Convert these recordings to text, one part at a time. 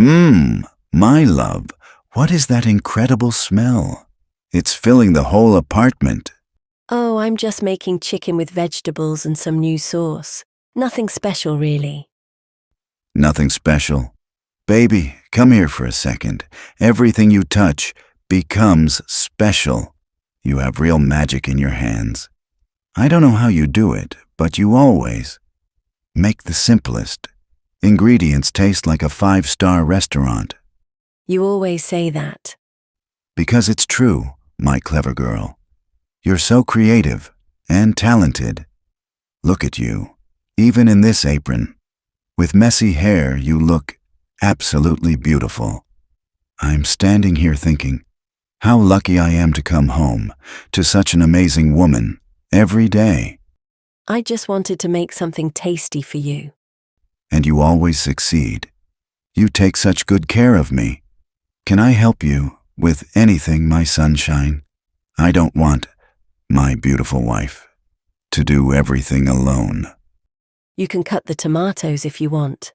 Mmm, my love, what is that incredible smell? It's filling the whole apartment. Oh, I'm just making chicken with vegetables and some new sauce. Nothing special, really. Nothing special. Baby, come here for a second. Everything you touch becomes special. You have real magic in your hands. I don't know how you do it, but you always make the simplest. Ingredients taste like a five-star restaurant. You always say that. Because it's true, my clever girl. You're so creative and talented. Look at you, even in this apron. With messy hair, you look absolutely beautiful. I'm standing here thinking, how lucky I am to come home to such an amazing woman every day. I just wanted to make something tasty for you. And you always succeed. You take such good care of me. Can I help you with anything, my sunshine? I don't want my beautiful wife to do everything alone. You can cut the tomatoes if you want.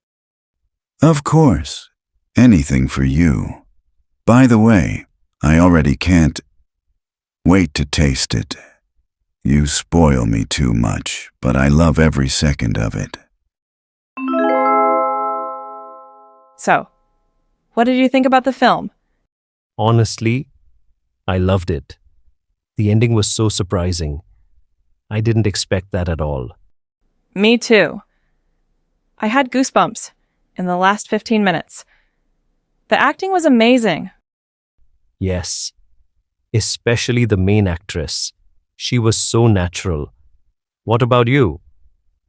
Of course, anything for you. By the way, I already can't wait to taste it. You spoil me too much, but I love every second of it. So, what did you think about the film? Honestly, I loved it. The ending was so surprising. I didn't expect that at all. Me too. I had goosebumps in the last 15 minutes. The acting was amazing. Yes, especially the main actress. She was so natural. What about you?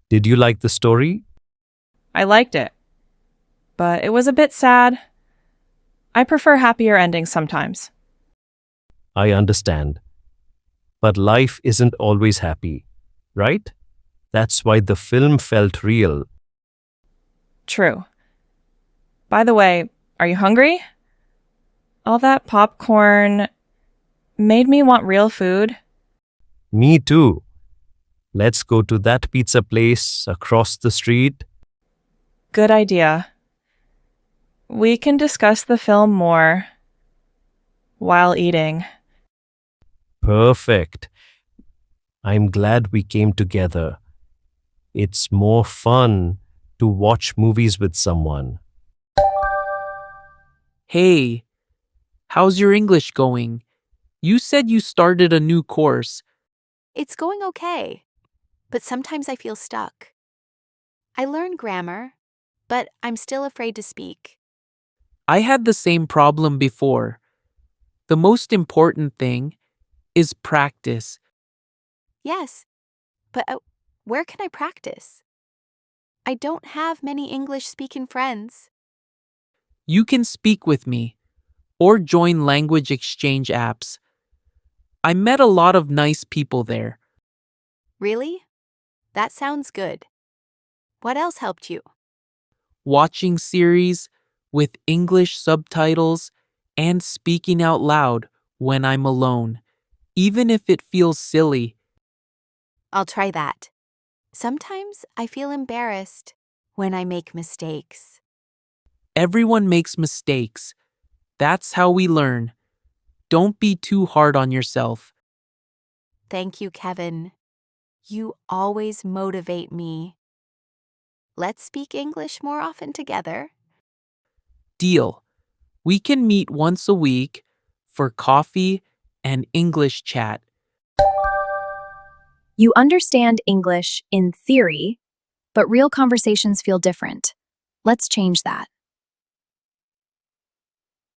Did you like the story? I liked it. But it was a bit sad. I prefer happier endings sometimes. I understand. But life isn't always happy, right? That's why the film felt real. True. By the way, are you hungry? All that popcorn made me want real food. Me too. Let's go to that pizza place across the street. Good idea. We can discuss the film more while eating. Perfect. I'm glad we came together. It's more fun to watch movies with someone. Hey, how's your English going? You said you started a new course. It's going okay, but sometimes I feel stuck. I learn grammar, but I'm still afraid to speak. I had the same problem before. The most important thing is practice. Yes, but where can I practice? I don't have many English-speaking friends. You can speak with me or join language exchange apps. I met a lot of nice people there. Really? That sounds good. What else helped you? Watching series with English subtitles and speaking out loud when I'm alone, even if it feels silly. I'll try that. Sometimes I feel embarrassed when I make mistakes. Everyone makes mistakes. That's how we learn. Don't be too hard on yourself. Thank you, Kevin. You always motivate me. Let's speak English more often together. Deal. We can meet once a week for coffee and English chat. You understand English in theory, but real conversations feel different. Let's change that.